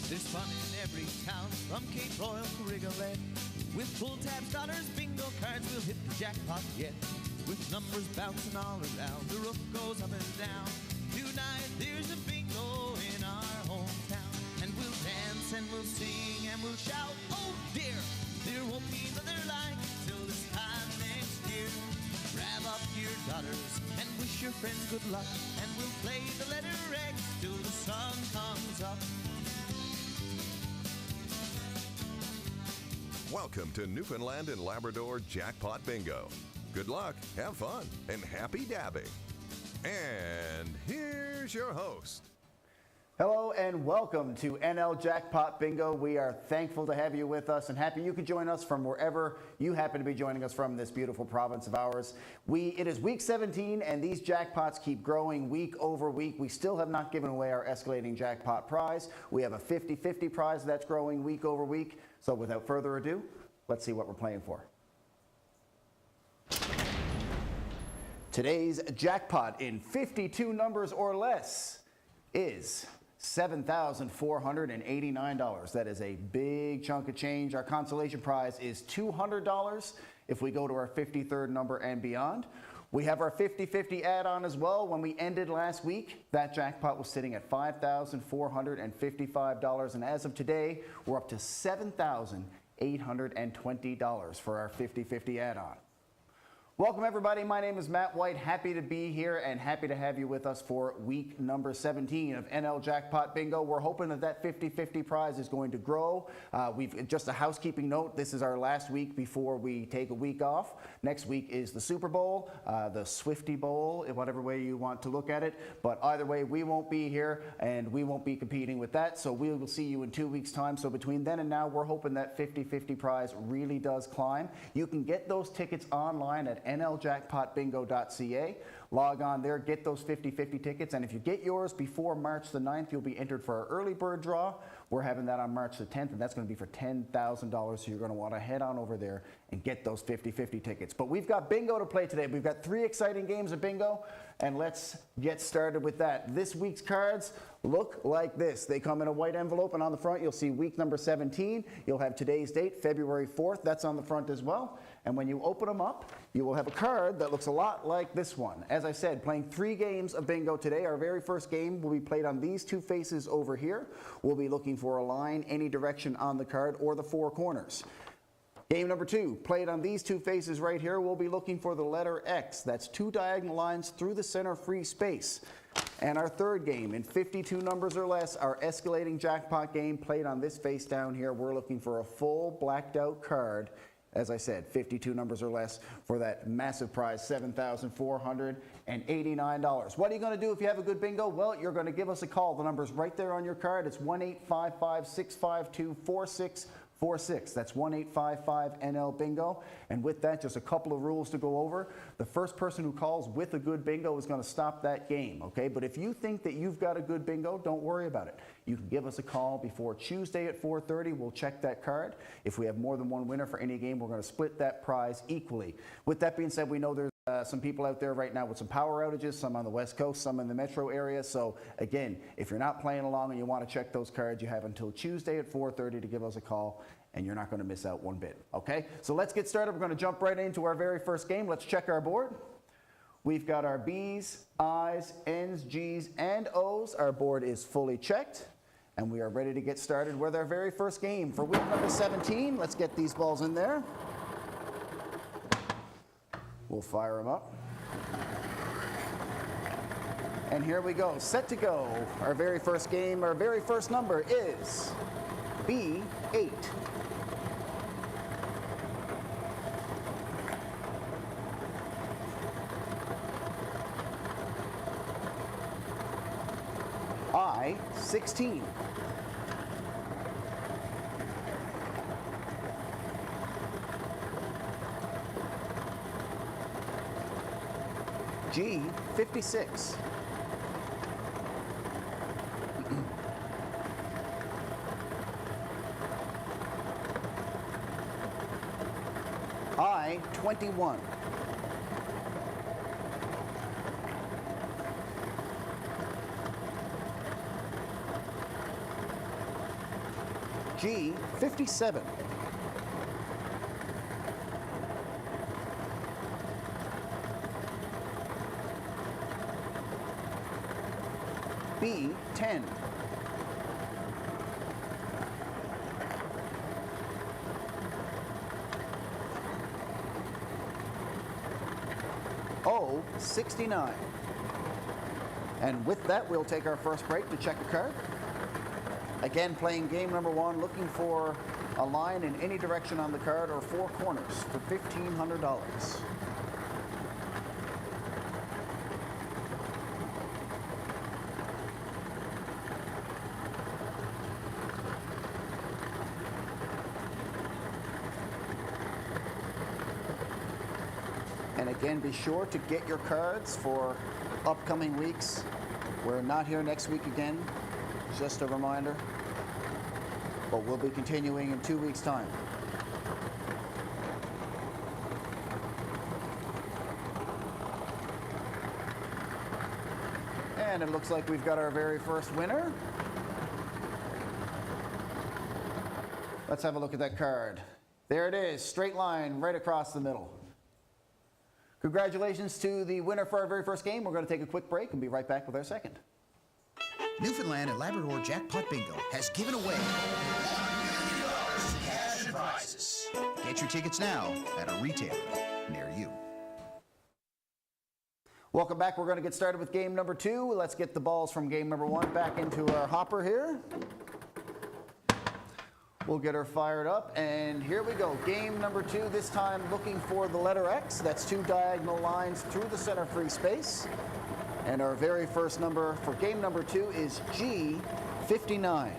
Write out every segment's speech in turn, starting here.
There's fun in every town, from Cape Royal to Rigolet. With pull tabs, dollars, bingo cards, we'll hit the jackpot yet. With numbers bouncing all around, the roof goes up and down. Tonight there's a bingo in our hometown. And we'll dance and we'll sing and we'll shout, oh dear, there won't be another like till this time next year. Grab up your dollars and wish your friends good luck. And we'll play the letter X till the sun comes up. Welcome to Newfoundland and Labrador Jackpot Bingo. Good luck, have fun, and happy dabbing. And here's your host. Hello and welcome to NL Jackpot Bingo. We are thankful to have you with us and happy you could join us from wherever you happen to be joining us from this beautiful province of ours. It is week 17 and these jackpots keep growing week over week. We still have not given away our escalating jackpot prize. We have a 50-50 prize that's growing week over week. So without further ado, let's see what we're playing for. Today's jackpot in 52 numbers or less is $7,489. That is a big chunk of change. Our consolation prize is $200 if we go to our 53rd number and beyond. We have our 50-50 add-on as well. When we ended last week, that jackpot was sitting at $5,455. And as of today, we're up to $7,820 for our 50-50 add-on. Welcome everybody, my name is Matt White, happy to be here and happy to have you with us for week number 17 of NL Jackpot Bingo. We're hoping that that 50-50 prize is going to grow. Just a housekeeping note, this is our last week before we take a week off. Next week is the Super Bowl, the Swifty Bowl, in whatever way you want to look at it. But either way, we won't be here and we won't be competing with that, so we will see you in 2 weeks' time. So between then and now, we're hoping that 50-50 prize really does climb. You can get those tickets online at nljackpotbingo.ca. Log on there, get those 50-50 tickets, and if you get yours before March the 9th, you'll be entered for our early bird draw. We're having that on March the 10th, and that's going to be for $10,000, so you're going to want to head on over there and get those 50-50 tickets. But we've got bingo to play today. We've got 3 exciting games of bingo, and let's get started with that. This week's cards look like this. They come in a white envelope, and on the front, you'll see week number 17. You'll have today's date, February 4th. That's on the front as well. And when you open them up, you will have a card that looks a lot like this one. As I said, playing 3 games of bingo today. Our very first game will be played on these 2 faces over here. We'll be looking for a line, any direction on the card, or the 4 corners. Game number 2, played on these 2 faces right here. We'll be looking for the letter X. That's 2 diagonal lines through the center free space. And our third game, in 52 numbers or less, our escalating jackpot game played on this face down here. We're looking for a full blacked out card. As I said, 52 numbers or less for that massive prize, $7,489. What are you going to do if you have a good bingo? Well, you're going to give us a call. The number's right there on your card. It's 1-855-652-4646. That's 1-855-NL-BINGO. And with that, just a couple of rules to go over. The first person who calls with a good bingo is going to stop that game, okay? But if you think that you've got a good bingo, don't worry about it. You can give us a call before Tuesday at 4:30. We'll check that card. If we have more than one winner for any game, we're going to split that prize equally. With that being said, we know there's some people out there right now with some power outages, some on the West Coast, some in the metro area. So again, if you're not playing along and you want to check those cards, you have until Tuesday at 4:30 to give us a call, and you're not going to miss out one bit, okay? So let's get started. We're going to jump right into our very first game. Let's check our board. We've got our B's, I's, N's, G's, and O's. Our board is fully checked, and we are ready to get started with our very first game for week number 17. Let's get these balls in there. We'll fire them up. And here we go, set to go. Our very first game, our very first number is B8. I-16. G56. I-21. G57. B10. O69. And with that, we'll take our first break to check a card. Again, playing game number 1, looking for a line in any direction on the card or 4 corners for $1,500. And again, be sure to get your cards for upcoming weeks. We're not here next week again, just a reminder. But we'll be continuing in 2 weeks' time. And it looks like we've got our very first winner. Let's have a look at that card. There it is, straight line right across the middle. Congratulations to the winner for our very first game. We're going to take a quick break and be right back with our second. Newfoundland and Labrador Jackpot Bingo has given away $1 million in cash and prizes. Get your tickets now at a retailer near you. Welcome back. We're going to get started with game number 2. Let's get the balls from game number 1 back into our hopper here. We'll get her fired up, and here we go. Game number 2, this time looking for the letter X. That's 2 diagonal lines through the center free space. And our very first number for game number 2 is G59.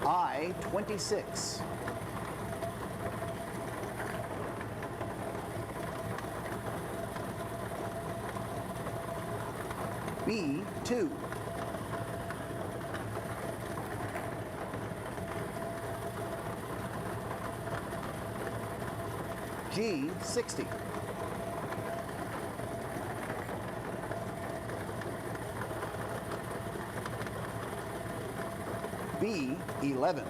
I26. B2. G60. B11.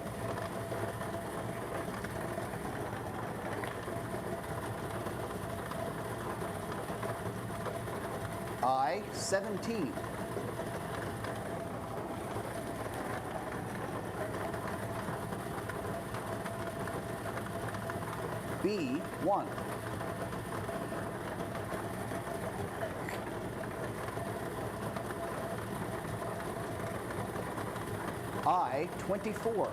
I17. B1. I24.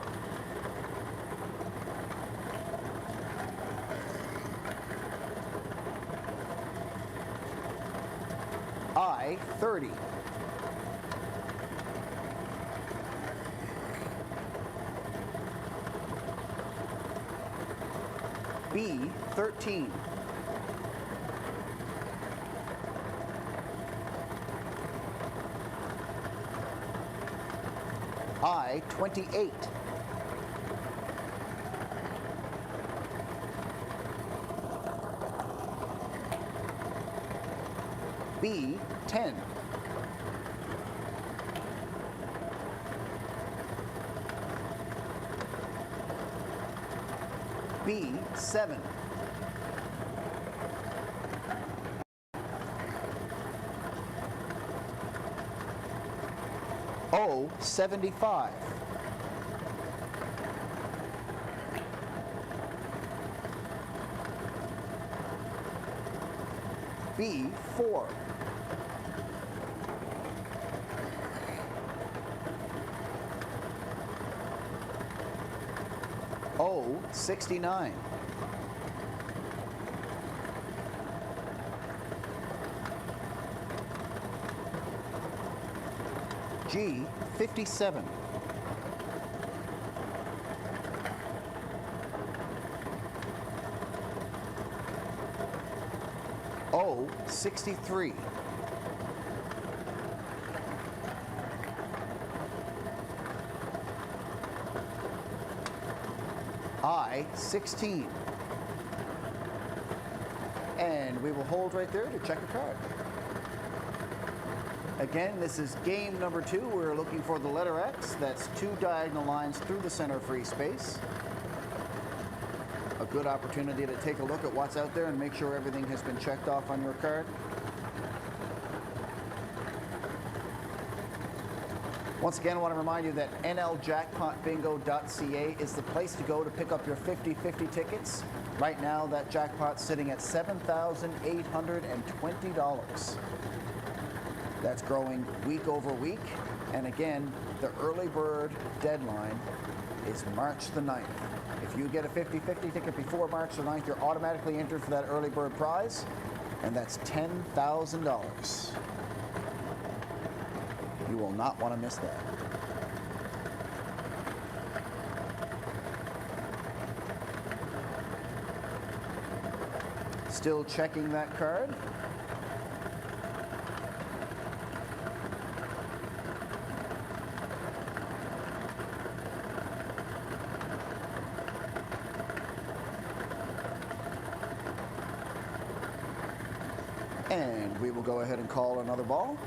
I30. B13. I28. B10. B7. O75. B4. O69. G57. O63. I16. And we will hold right there to check a card. Again, this is game number 2. We're looking for the letter X. That's 2 diagonal lines through the center free space. A good opportunity to take a look at what's out there and make sure everything has been checked off on your card. Once again, I want to remind you that NLJackpotBingo.ca is the place to go to pick up your 50-50 tickets. Right now, that jackpot's sitting at $7,820. That's growing week over week. And again, the early bird deadline is March the 9th. If you get a 50-50 ticket before March the 9th, you're automatically entered for that early bird prize, and that's $10,000. You will not want to miss that. Still checking that card. And we will go ahead and call another ball.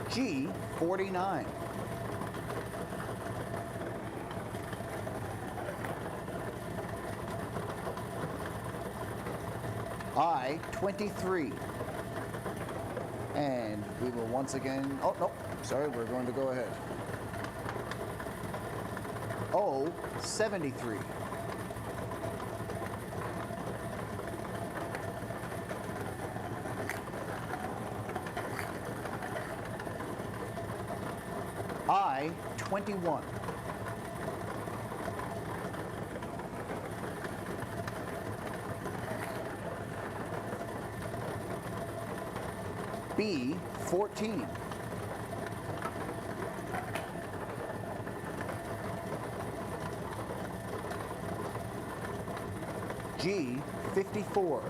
G49. I23. And we will once again, oh, no, sorry, we're going to go ahead. O73. I21. B14. G54.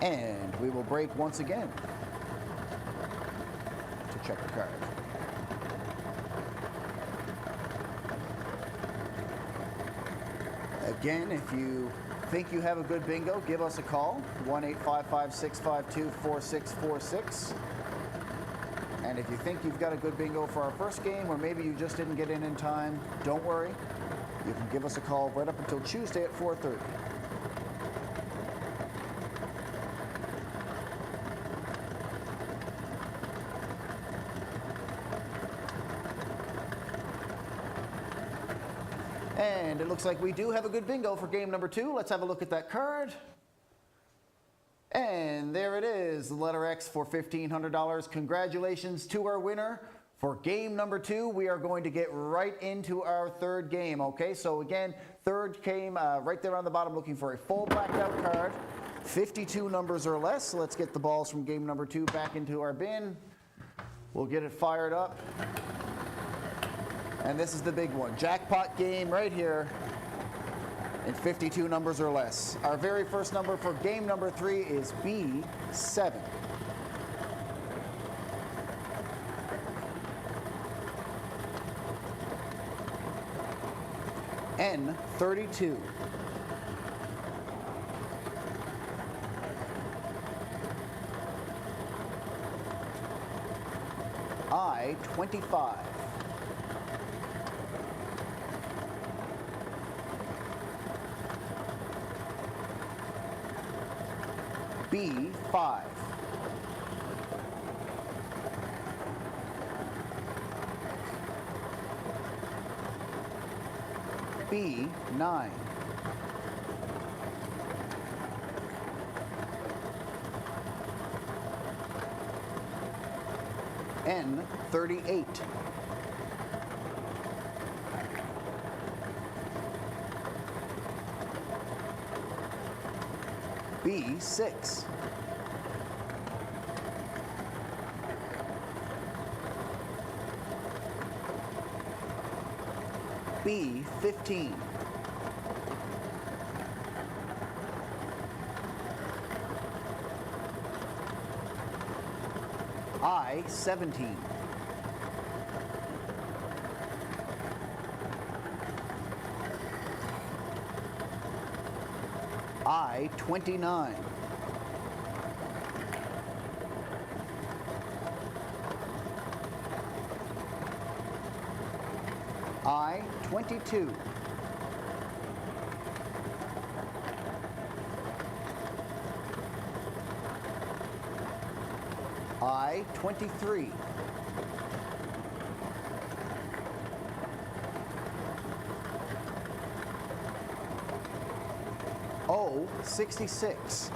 And we will break once again to check the card. Again, if you think you have a good bingo, give us a call, 1-855-652-4646. And if you think you've got a good bingo for our first game, or maybe you just didn't get in time, don't worry. You can give us a call right up until Tuesday at 4:30. And it looks like we do have a good bingo for game number 2. Let's have a look at that card. And there it is, the letter X for $1,500. Congratulations to our winner. For game number 2, we are going to get right into our third game, okay? So again, third game right there on the bottom, looking for a full blacked out card, 52 numbers or less. So let's get the balls from game number 2 back into our bin. We'll get it fired up. And this is the big one, jackpot game right here in 52 numbers or less. Our very first number for game number 3 is B7. N32. I25. B5. B9. N38. B6. B15. I17. I-29. I-22. I-23. O-66.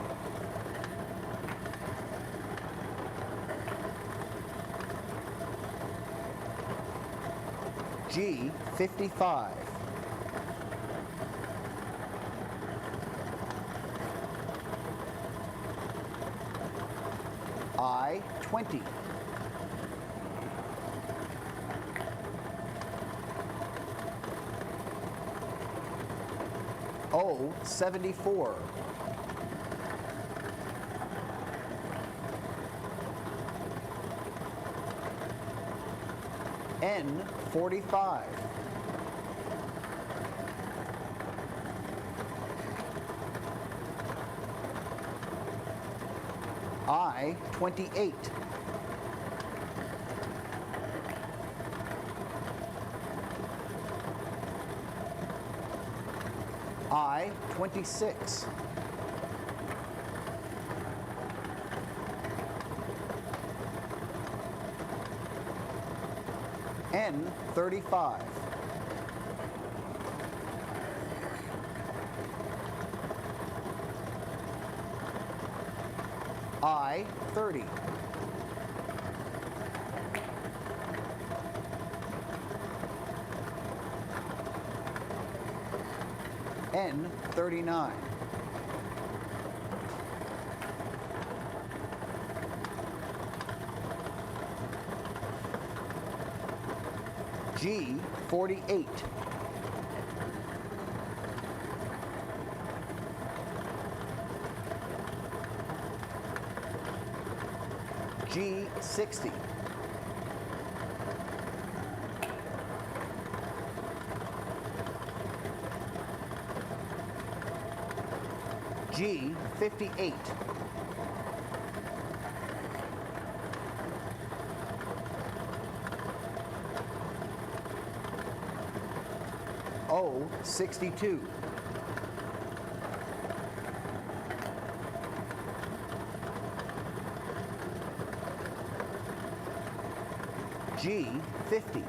G-55. I-20. O-74. N-45. I-28. I-26. N-35. I-30. N-39. G-48. G-60. G-58. O-62. G-50.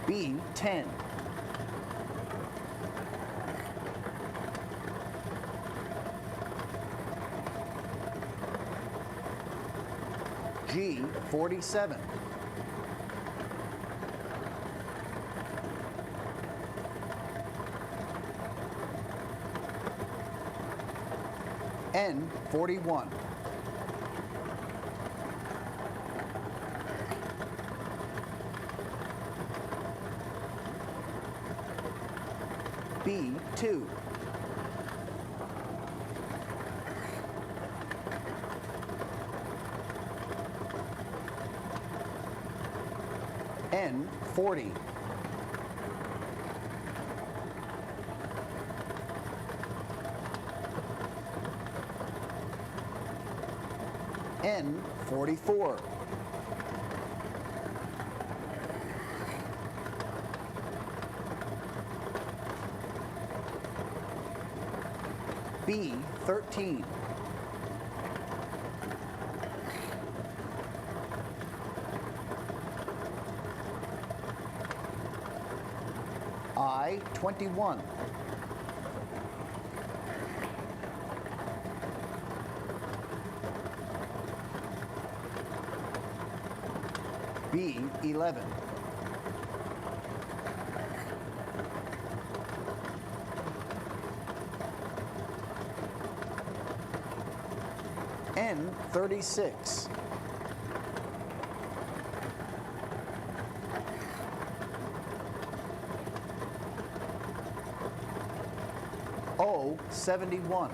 B-10. G-47. N-41. B-2. N-40. N-44. B-13. I-21. B-11. N-36. O-71.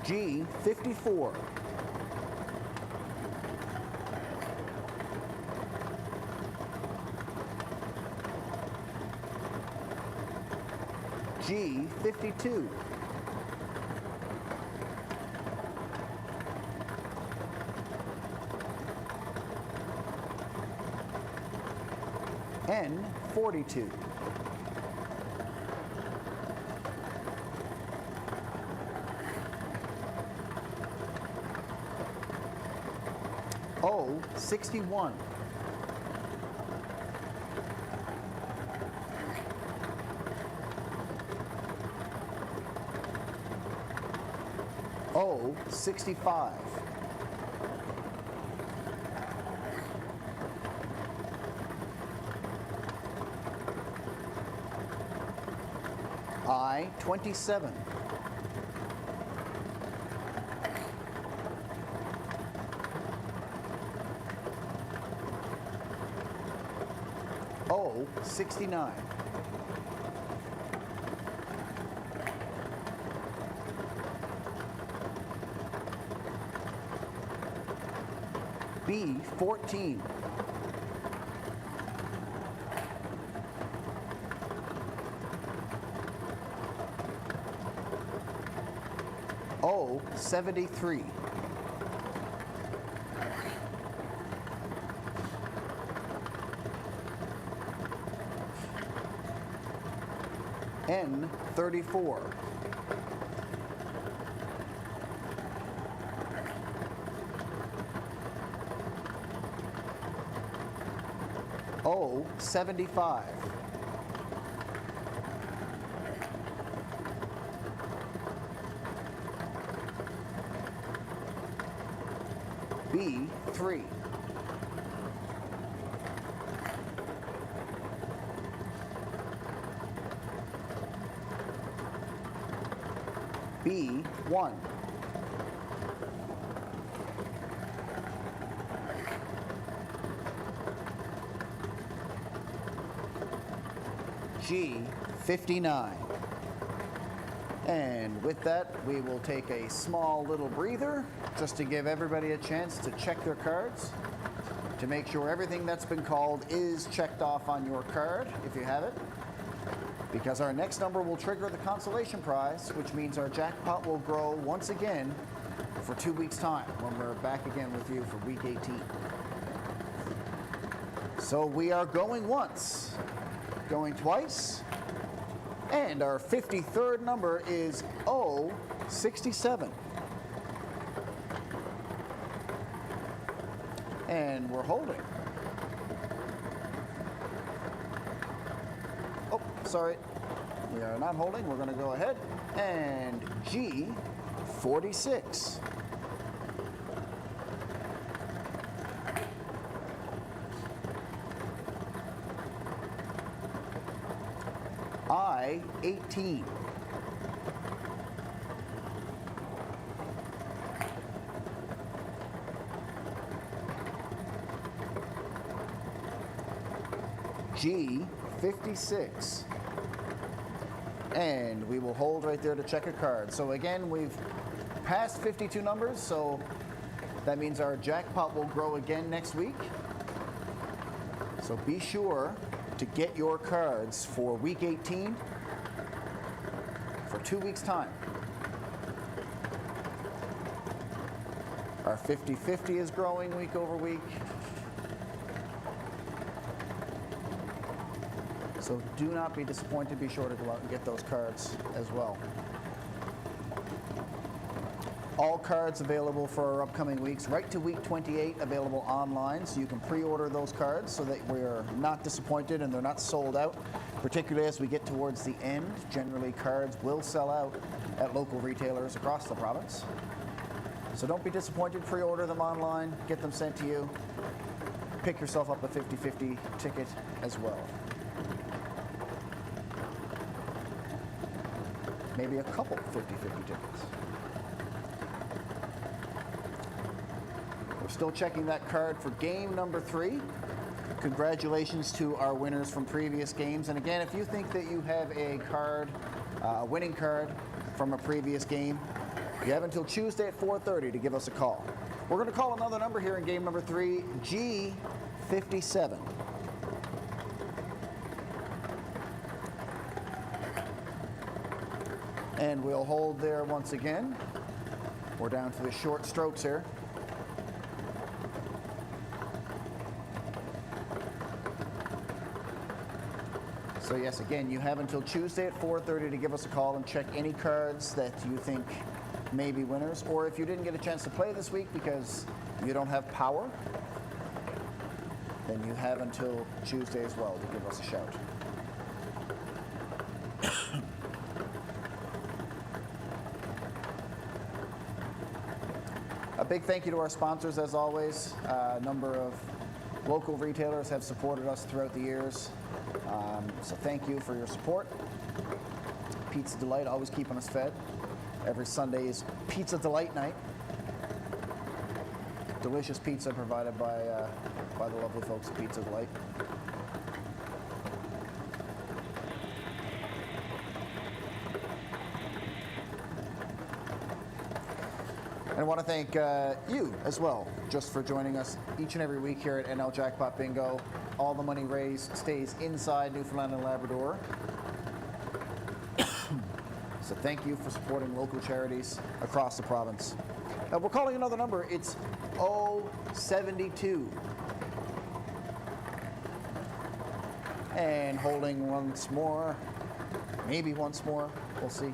G54. G52. N42. O61. O65. I-27. O69. B14. O73. N34. O75. B3. B1. G59. And with that, we will take a small little breather just to give everybody a chance to check their cards, to make sure everything that's been called is checked off on your card, if you have it. Because our next number will trigger the consolation prize, which means our jackpot will grow once again for 2 weeks' time when we're back again with you for week 18. So we are going once, going twice, and our 53rd number is O67. And we're holding. Oh, sorry. We are not holding. We're going to go ahead. And G46. I-18. G56. And we will hold right there to check a card. So again, we've passed 52 numbers, so that means our jackpot will grow again next week. So be sure to get your cards for week 18 for 2 weeks' time. Our 50-50 is growing week over week. So do not be disappointed. Be sure to go out and get those cards as well. All cards available for our upcoming weeks, right to week 28, available online, so you can pre-order those cards so that we're not disappointed and they're not sold out, particularly as we get towards the end. Generally, cards will sell out at local retailers across the province. So don't be disappointed. Pre-order them online, get them sent to you. Pick yourself up a 50-50 ticket as well. Maybe a couple 50-50 tickets. We're still checking that card for game number 3. Congratulations to our winners from previous games. And again, if you think that you have a card, a winning card from a previous game, You have until Tuesday at 4:30 to give us a call. We're going to call another number here in game number 3, G57. And we'll hold there once again. We're down to the short strokes here. So yes, again, you have until Tuesday at 4:30 to give us a call and check any cards that you think may be winners. Or if you didn't get a chance to play this week because you don't have power, then you have until Tuesday as well to give us a shout. A big thank you to our sponsors, as always. A number of local retailers have supported us throughout the years. So thank you for your support. Pizza Delight, always keeping us fed. Every Sunday is Pizza Delight night. Delicious pizza provided by the lovely folks at Pizza Delight. And I want to thank you as well, just for joining us each and every week here at NL Jackpot Bingo. All the money raised stays inside Newfoundland and Labrador. So thank you for supporting local charities across the province. We're calling another number. It's 072. And holding once more, maybe once more, we'll see.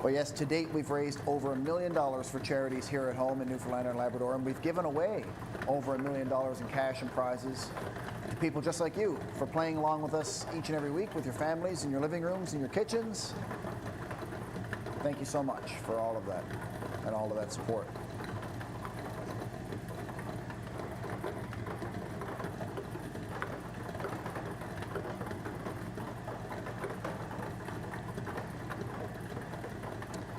Well, yes, to date we've raised over $1 million for charities here at home in Newfoundland and Labrador, and we've given away over $1 million in cash and prizes to people just like you for playing along with us each and every week with your families in your living rooms and your kitchens. Thank you so much for all of that and all of that support.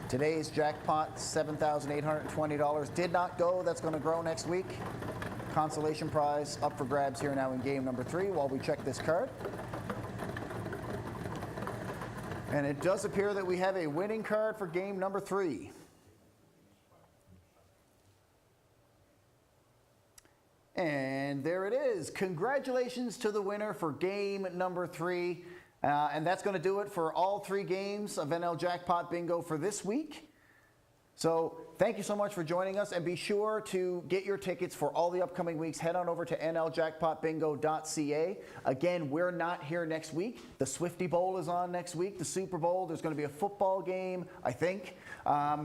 Today's jackpot, $7,820, did not go. That's going to grow next week. Consolation prize up for grabs here now in game number 3 while we check this card. And it does appear that we have a winning card for game number 3. And there it is. Congratulations to the winner for game number 3. And that's going to do it for all 3 games of NL Jackpot Bingo for this week. So thank you so much for joining us, and be sure to get your tickets for all the upcoming weeks. Head on over to nljackpotbingo.ca. Again, we're not here next week. The Swifty Bowl is on next week, the Super Bowl. There's going to be a football game, I think.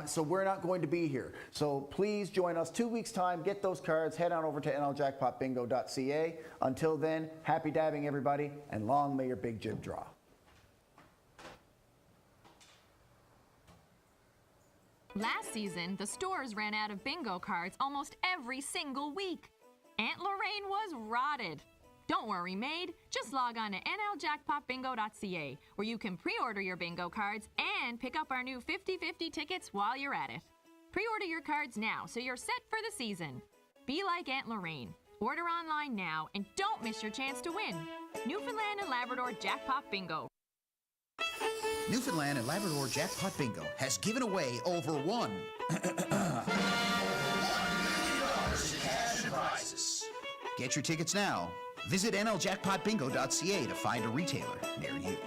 So we're not going to be here. So please join us 2 weeks' time. Get those cards. Head on over to nljackpotbingo.ca. Until then, happy dabbing, everybody, and long may your big jib draw. Last season, the stores ran out of bingo cards almost every single week. Aunt Lorraine was rotted. Don't worry, maid. Just log on to nljackpotbingo.ca, where you can pre-order your bingo cards and pick up our new 50/50 tickets while you're at it. Pre-order your cards now so you're set for the season. Be like Aunt Lorraine. Order online now and don't miss your chance to win. Newfoundland and Labrador Jackpot Bingo. Newfoundland and Labrador Jackpot Bingo has given away over $1 million in cash and prizes. Get your tickets now. Visit nljackpotbingo.ca to find a retailer near you.